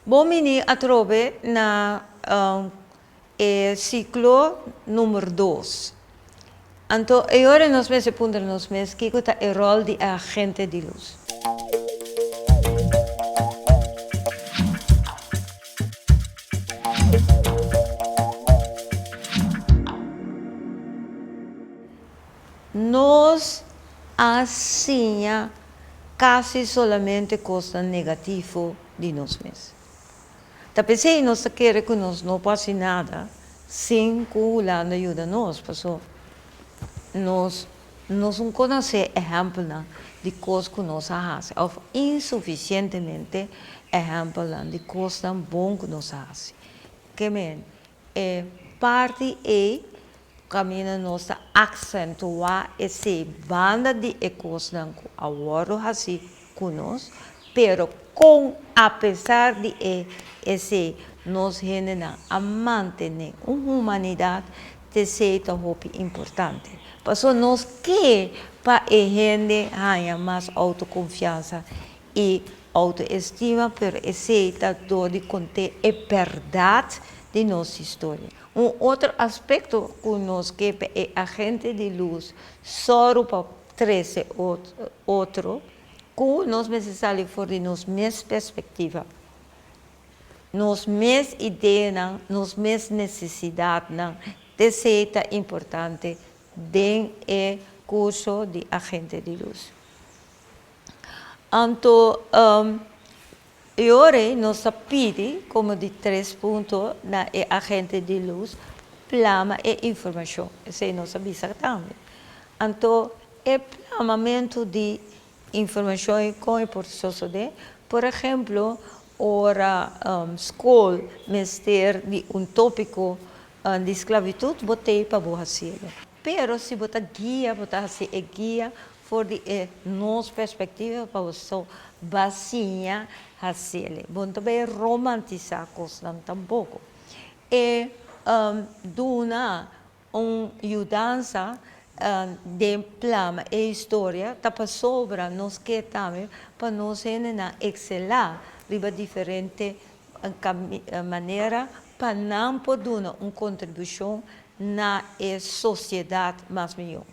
Bomini a trove na ciclo número 2. Então, agora nós vamos apontar nos meses que é o rol de agente de luz. Nós assim quase solamente coisa negativa de nós mesmos. Talvez nós queremos que nós não passe nada sem que o Holanda ajude a nós, porque nós não conhecemos exemplos de coisas que nós fazemos, ou insuficientemente exemplos de coisas boas que nós fazemos. Que parte caminho nós acentuar essa banda de coisas que agora fazemos conosco, pero apesar de esse nós ainda a manter uma humanidade de certa forma importante. Porque nós queremos para a gente tenha mais autoconfiança e autoestima, pero aceita dor de conter a verdade de nossa história. Outro aspecto que nós queremos é a gente de luz, só para trazer outro, que nós precisamos for de nossa mesma perspectiva, nossa mesma ideia, nossa mesma necessidade, de ser importante dentro do curso de agente de luz. Então, agora nós pedimos, como de 3 pontos, na agente de luz, plama e informação. Isso é nossa visa também. Então, o plamamento de informação com o processo de, por exemplo, ora escola, mestre de tópico de esclavitud, botei para você. Pero se botar guia, botar assim, guia, for de nossa perspectiva para você basinha assim. Bom, também romantizar a coisa tampouco. E dona ajudança de plama e história, tapa sobra nos que também para nós ainda excelar riba diferente maneira para não poder dar uma contribuição na sociedade mais melhor.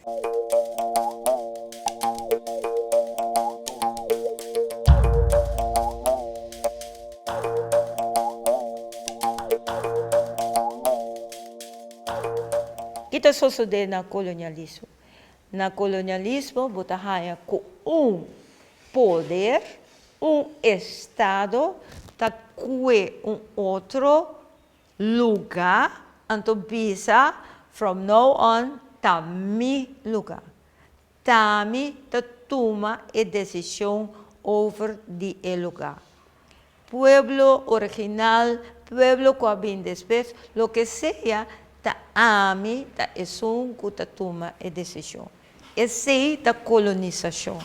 Kita sucede na colonialismo. Na colonialismo, bota raia com poder, estado, tá com outro lugar, então bisa from now on tá mi lugar. Tá mi tá toma a decisão over de lugar. Pueblo original, pueblo que vem depois, lo que seja, ta ami, ta esum que ta toma a decisão. Essa é a colonização.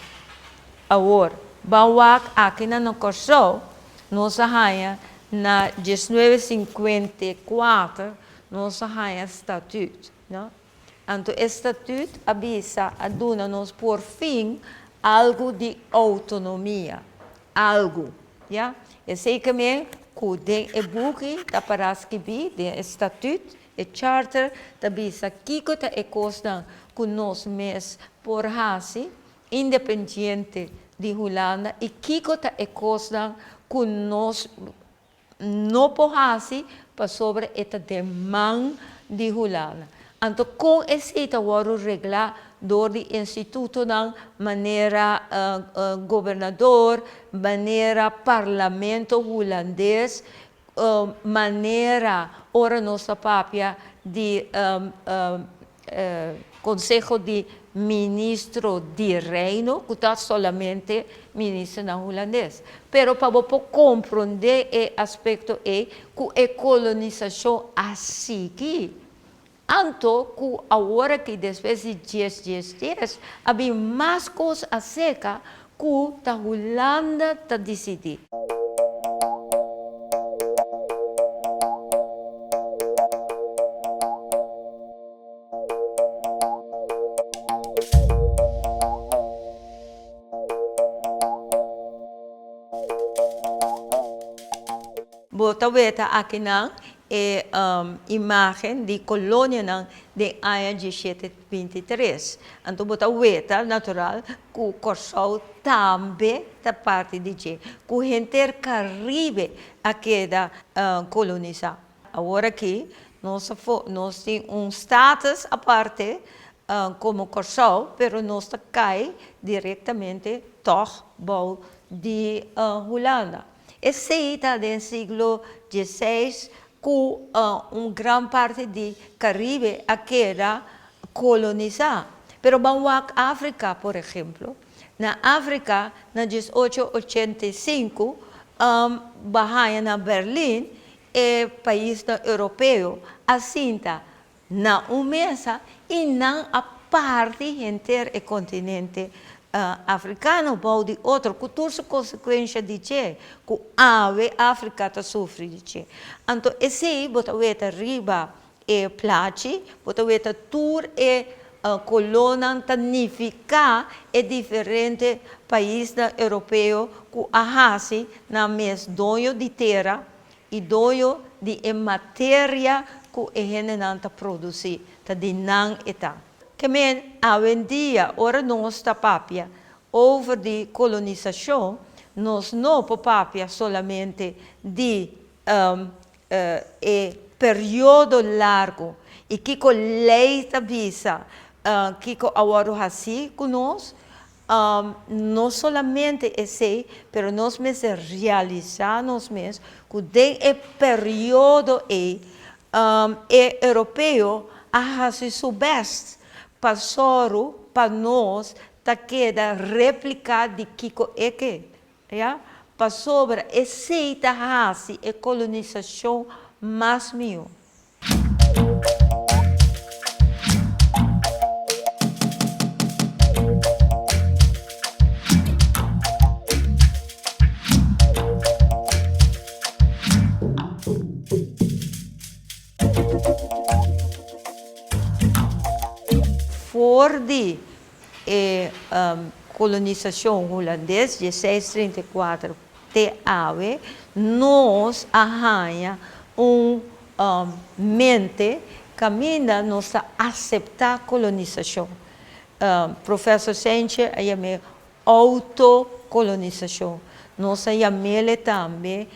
Agora, bawak aqui na Corso, nós arranha na 1954, nós arranha estatuto, não? Então, o estatuto avisa a dona-nos por fim algo de autonomia, algo, já? Esse é que me cuide e buque da para escrever de estatuto e charter da bisa kiko ta e costa que nós mes por hasi independente de Holanda e kiko ta e costa que nós não por hasi para sobre esta demanda de Holanda. Então, com esse tawaro regla do instituto da maneira governador, maneira parlamento holandês, maneira ora nossa papia de Conselho de Ministro de Reino, que está solamente ministro na holandês. Pero para compreender o aspecto que a colonização assim que Anto, que agora que depois de 10, havia mais coisas acerca que a Holanda está decidindo. bota weta aqui na imagem de colônia não de ano 1723. Então bota weta natural que o Corsol também da parte de que o gente Caribe aqui da colonizar. Agora aqui nós temos status à parte como Corsol, pero nós cai diretamente toch de Holanda. Esse está no século XVI, com grande parte de Caribe aqui era colonizada. Pero vamos à África, por exemplo. Na África, na 1885, Bahia na Berlim, país europeu, assinta na mesa e não a parte inteira do continente africano, pode outra cultura consequência de que a África está sofrendo de que. Então, esse bota weta riba e place, bota weta tour e colônia significa é diferente país europeu que ahasi na mes dono de terra e dono de matéria que a gente não produzir, tá de não está. Que men hoje dia, ora nós está papia over de colonização, nós não papia solamente de período largo e que com lei da visa, que com agora assim conosco, não somente esse, pero nós mesmos realizar nós mesmos que de período europeu a fazer seu best passou para nós tá queda replicar de Kiko Eke, já? Para sobre esse tá a colonização mais mil. For de colonização holandesa, 1634 até hoje, nós arranha mente caminha nós aceitar a colonização. Professor Senche chama autocolonização. Nós chamamos também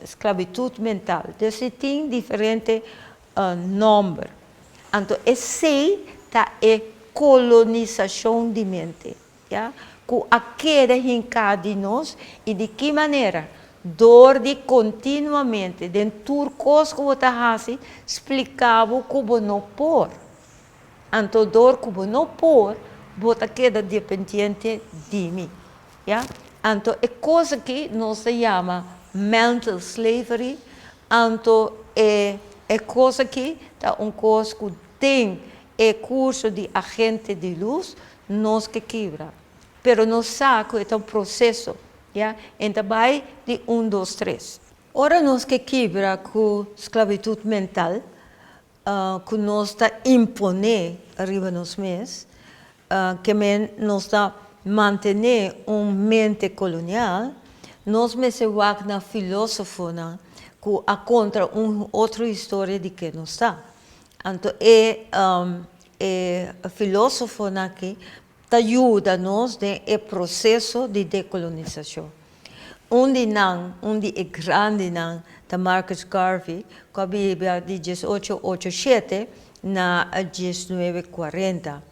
esclavitud mental. Então, tem diferentes nomes. Então, esse é colonização de mente. Ja? Que aquele de nós e de que maneira? Dor de continuamente, dentro das coisas que você faz, explicava como não pôr. Então, dor como não pôr, você queda dependente de mim. Ja? Então, é coisa que nós chamamos mental slavery. Então, é coisa que tá coisa que tem curso de agente de luz, nós que quebra. Pero nós sabe que é processo, já? Então vai de 1, 2, 3. Ora nós que quebra com esclavitud mental, que nós está imponer arriba nós mesmos, que nós está manter mente colonial, nós mesmos vamos na filósofo, que a contra outra história de que não está. Então, a filósofo que ajuda-nos no processo de decolonização. Onde é grande não, da Marcus Garvey, com a Bíblia de 1887 na 1940.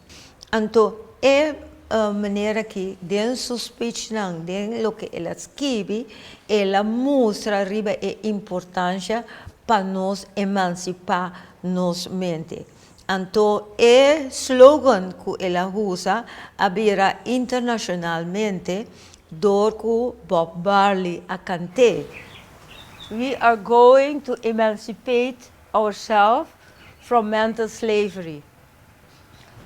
Então, é a maneira que, dentro do seu speech, dentro do que ela escreve, ela mostra arriba a importância para nós emancipar nossa mente. Então, o slogan que ela usa havia internacionalmente do que Bob Marley a cantar. We are going to emancipate ourselves from mental slavery.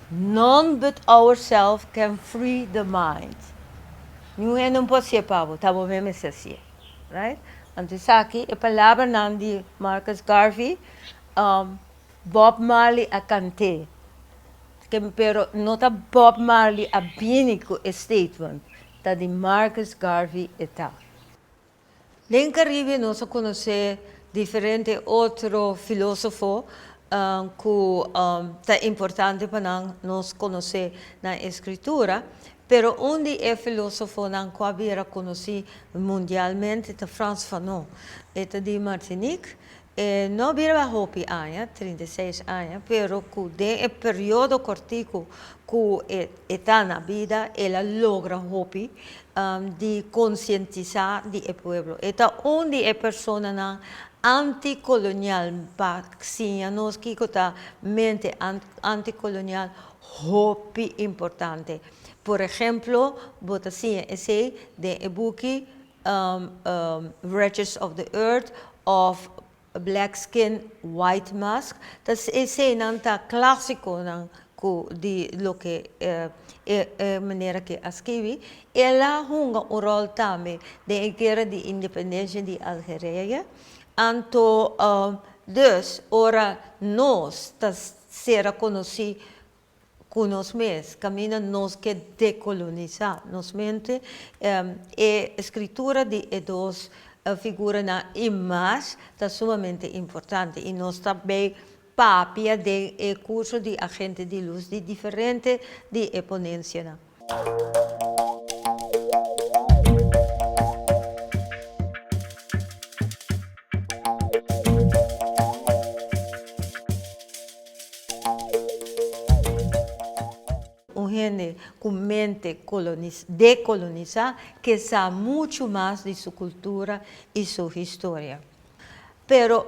None but ourselves can free the mind. Não pode ser pavo, tá bom mesmo assim, right? Então aqui a palavra não de Marcus Garvey, Bob Marley a cantar. Pero não tá Bob Marley a bínico statement, tá de Marcus Garvey e tal. En Caribe nós conhecemos diferentes outros filósofos que é importante para nós conhecer na escritura, pero onde é filósofo não havia conhecido mundialmente é Frantz Fanon, é de Martinique. Não havia hopi anos, 36 anos, pero que de período cortico que está na vida, ela logra hopi de conscientizar o povo. Então, onde é pessoa anticolonial, sim, nós que está mente anticolonial, hopi importante. Por exemplo, bota assim, esse de book Wretches of the Earth of Black Skin, White Mask. Esse é um clássico de lo que maneira que escrevi. Ela junga rol também de guerra de independência de Algéria. Então, dus, ora nós será conhecido com nós mesmos, caminha nós que decolonizar. Nós mente a escritura de dos figura na imagem está sumamente importante e nós também papia de curso de agente de luz de diferente de exponência. Gente com mente decolonizar que sabe muito mais de sua cultura e sua história. Pero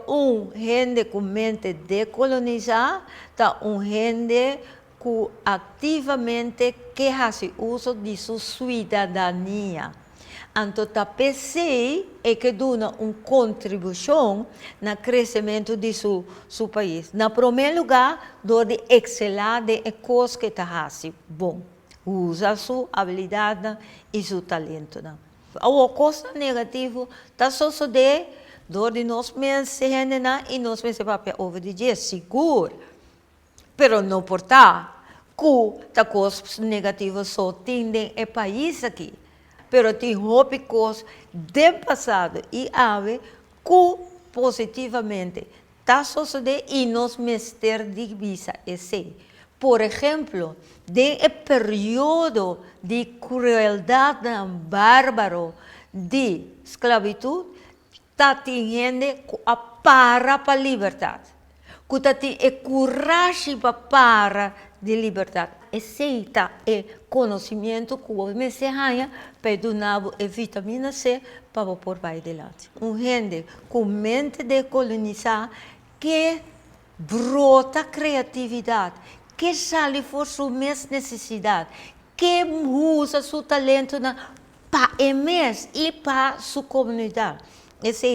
gente com mente decolonizar está gente que ativamente que faz uso de sua cidadania. Então, também é que dá uma contribuição no crescimento de seu país. No primeiro lugar, do de excelar de coisas que está fazendo bom. Usa sua habilidade e seu talento. A coisa negativa está sucedendo de nós mesmos e nós mesmos para obedecer, seguro. Pero não portar que as coisas negativas só tendem ao país aqui. Pero tem tópicos do passado e ave que positivamente está sucedendo e nós mestre de visa esse. Por exemplo, de período de crueldade bárbaro de esclavitud, está tendo a para a liberdade. Que está tendo coragem para de liberdade. Aceita o conhecimento que você ganha para dar a vitamina C para pôr para adiante. Gente com mente de colonizar que brota criatividade, que sai por sua necessidade, que usa seu talento para emergir e para sua comunidade. Essa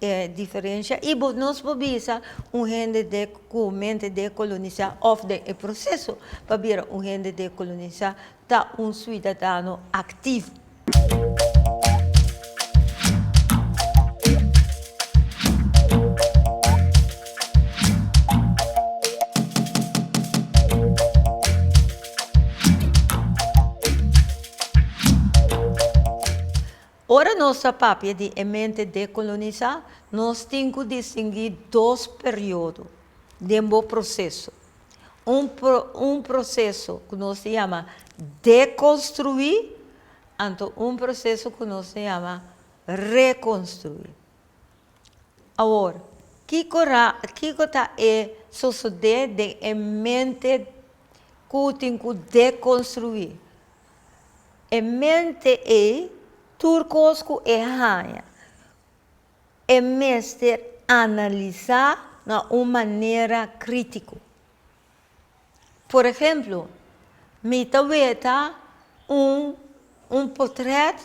é a diferença. E nós podemos gente com mente de colonizar, ou o processo para ver gente de colonizar, está cidadão ativo. Ora, nossa papia de mente decolonizar, nós temos que distinguir dois períodos de um processo. Processo que nós chama deconstruir, e processo que nós chama reconstruir. Agora, o que está sucedendo de mente que tem que deconstruir? A mente é turcos que erram. É mestre analisar de uma maneira crítica. Por exemplo, me talvez portrait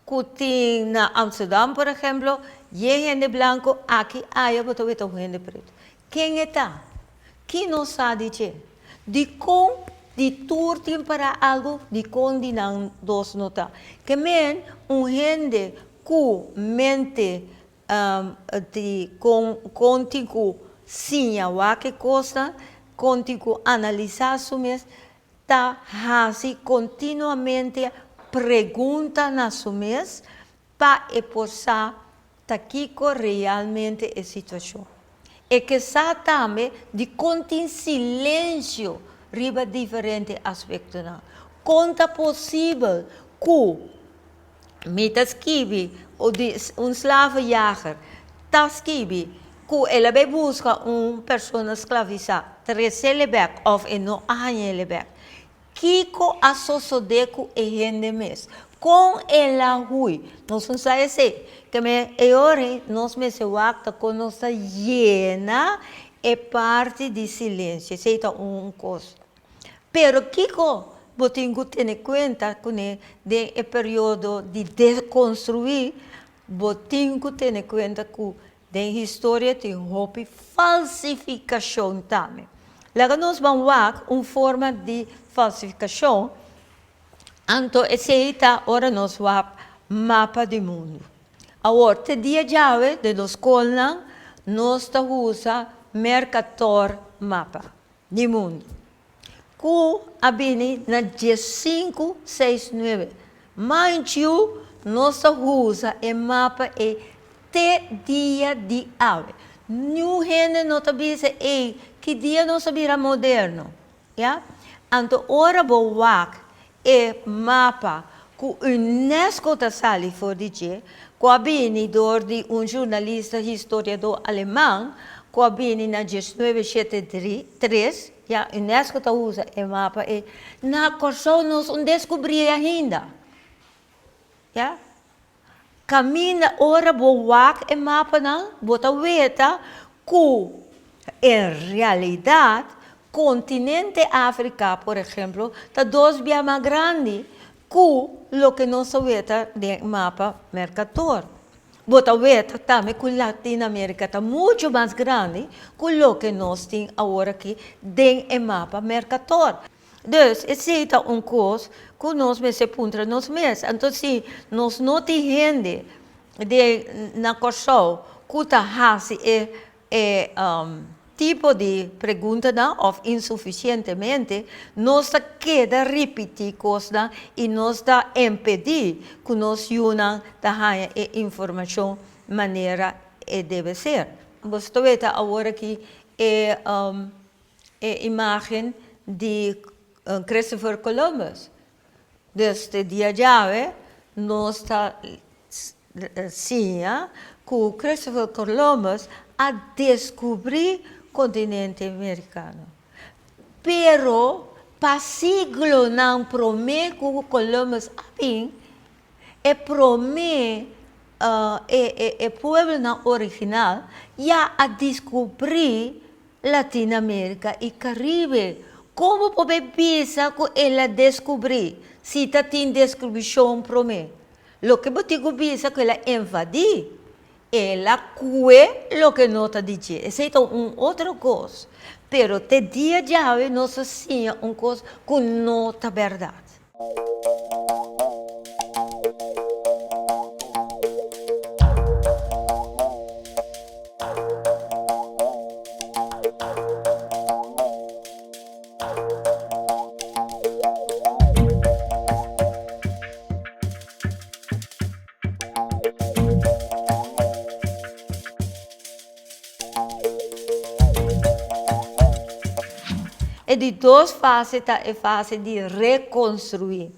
que tem na Amsterdã, por exemplo, e gente branco, aqui há talvez gente preto. Quem está? Quem não sabe dizer? De turtim para algo, de condinan dos nota. Que men gente que mente contigo sinha que coisa, contigo analisar su mes, tá assim continuamente pergunta na su mes, para esposar Kiko realmente a situação. E que sabe também de contar silêncio riba diferentes aspectos. Conta possível que metas kibi ou de slavenjager tas kibi que ela vai buscar pessoa escravizada, terceiro back of e não arranha back. Kiko associo e rende mes. Com ela hui, nós não sabemos que me ore nós me se wacta com nossa llena é parte de silêncio, isso é coisa. Pero Kiko botingo tem conta que de período de desconstruir, botingo tem conta que da história tem houve falsificação também. Lá nós vamos ver forma de falsificação. Então, esse está ora nós vamos mapa do mundo. Agora, te dia chave de los colna, nós usa Mercator mapa do mundo. Que abini na 1569. Mind you, nós usa o mapa e te dia de ave. New gente não sabia que dia não sabia moderno. Yeah? Então, ora vou e mapa que o UNESCO está sali for dizer, que abini de jornalista historiador alemão, que abini na 1973, ja, UNESCO está usa e mapa e na corso nós descobri ainda. Ja? Caminha ora boa e mapa não, bota veta que em realidade continente África, por exemplo, está 2 vezes mais grande que o que nós vemos no mapa Mercator. Bota veta também que Latinoamérica está muito mais grande que o que nós temos agora aqui no mapa Mercator. Então, esse é coisa que nós me se puntra nos meses. Então, se nós não temos na corso que está tipo de pergunta ou insuficientemente, nós queda repetir coisas e nós impedir que nós unam a informação de maneira que deve ser. Você vê agora aqui a imagem de Christopher Columbus. Desde dia chave, nós sim, que Christopher Columbus a descobrir continente americano. Pero, para siglo não promete que Columbus abin, e promete o povo não original já a descobrir Latinoamérica e Caribe. Como pode pensar que ela descobrir se tem descrição promete? Lo que você pensa que ela invadir, ela cué lo que não está dizendo. Essa é outra coisa. Pero te dia chave nós assim coisa que não está verdade. E de 2 fases está a fase de reconstruir.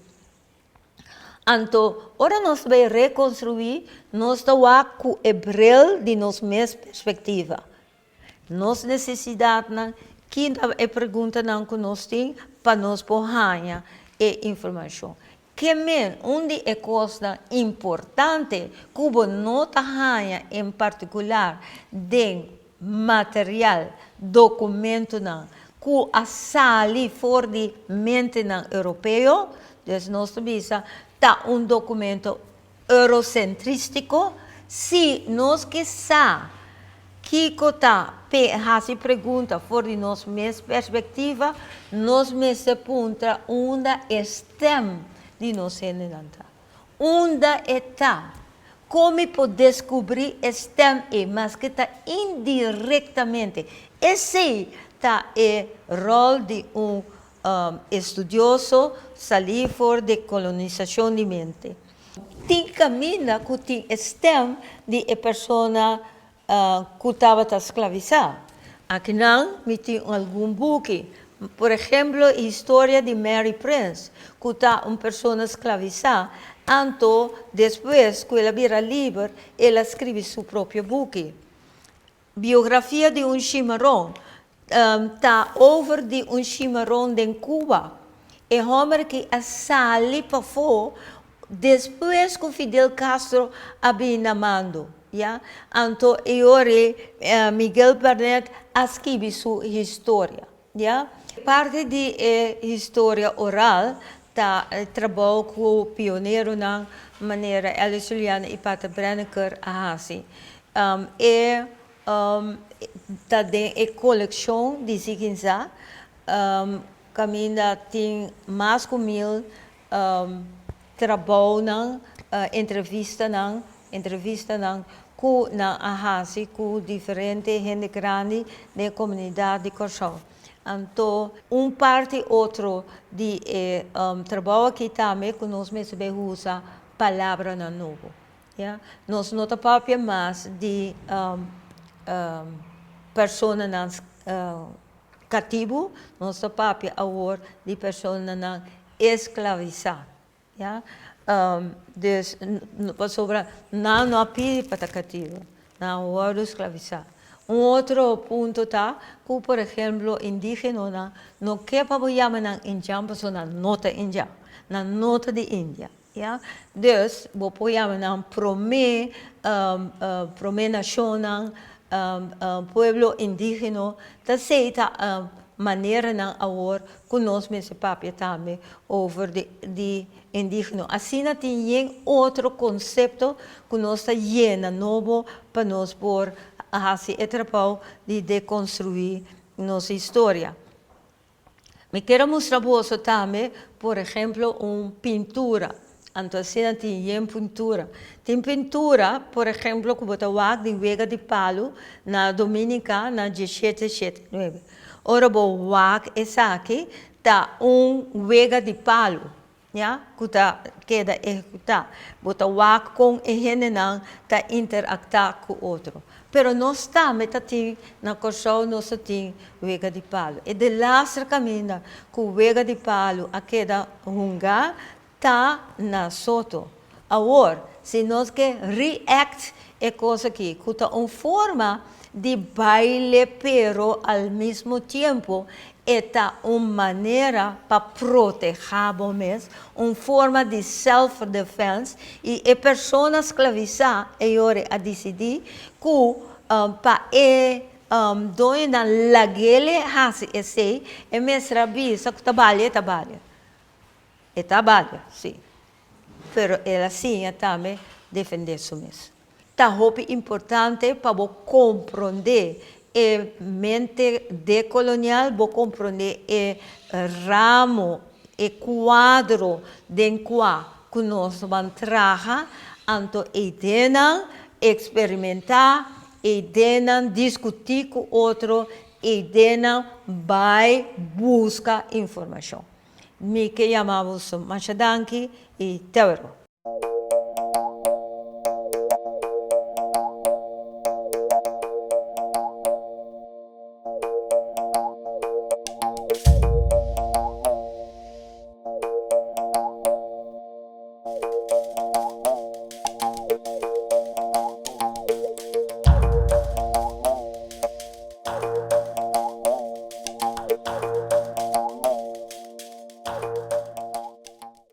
Então, ora nós vamos reconstruir, nós estamos com o hebreu de nossa mesma perspectiva. Nossa necessidade, que é a pergunta que nós temos para nós ganhar a informação. Que onde é coisa importante que não ganha em particular de material, documento, que a sali for de mente europeu, então nós visa está documento eurocentrístico, se nós que sa que está se pergunta for de nossa mesma perspectiva, nós me se punta onda estem de nós senenta. Onda está como pode descobrir estem mas que está indiretamente. Esse está o rol de estudioso salir fora de colonização de mente. Tem caminho que tem stem de a pessoa que estava escravizada. Aqui não, me tem algum book. Por exemplo, a história de Mary Prince, que está uma pessoa escravizada. Então, depois que ela vira livre, ela escreve seu próprio book. Biografia de chimarrão. Está over de chimarrão em Cuba. É homem que sali para fora depois que Fidel Castro havia namado. Yeah? Então, Miguel Barnett escreve sua história. Yeah? Parte da história oral trabalho com o pioneiro na maneira Alice Juliana e Pata Brenneker a assim. Tem a coleção de Ziginza, caminha tem mais de 1000 trabalho na entrevista com na ahasi com diferentes gente grande da comunidade de Corsão. Então, parte outro de trabalho que também que nós mesmos usa palavra na novo. Yeah? Nós não papia mais de pessoa cativo, nós papia agora de pessoa escravizada. Yeah? Dus sobre não apide para cativo, não agora escravizado. Outro ponto está que, por exemplo, indígena não quer para chamar na Índia, mas na nota Índia, na nota de Índia. Yeah? Dus, vou chamar na promê nacional, pueblo indígena, da seita maneira na agora que nós mesmos papia também over de indígena. Assim tem outro conceito que nós está llena novo para nós por assim é trabalho de deconstruir nossa história. Me quero mostrar você também, por exemplo, uma pintura. Então, assim tem pintura. Tem pintura, por exemplo, que você vai de Vega de Palo, na Dominica, na 1779. Ora, o WAC essa aqui está Vega de Palo. Yeah? Que queda executar. Bota o WAC com a gente não está interactar com o outro. Pero nós também temos na Corsão, nós temos Vega de Palo. E de lá se caminha com Vega de Palo, a queda runga, está na Soto. Agora, se nós que react é coisa que está uma forma de baile, pero ao mesmo tempo está uma maneira para proteger o mesmo, uma forma de self-defense, e a pessoa escravizada é hora a decidir que para dois na lagele hasi esse é mesra bisa que trabalha. E trabalha, sim. Pero ela sim também defender isso mesmo. Tá roupa importante para compreender a mente decolonial, para compreender o ramo, o quadro de que nós vamos trabalhar, então ideia experimentar, ideia discutir com outro, ideia vai buscar informação. Me que chamamos Machadanki e Tevero.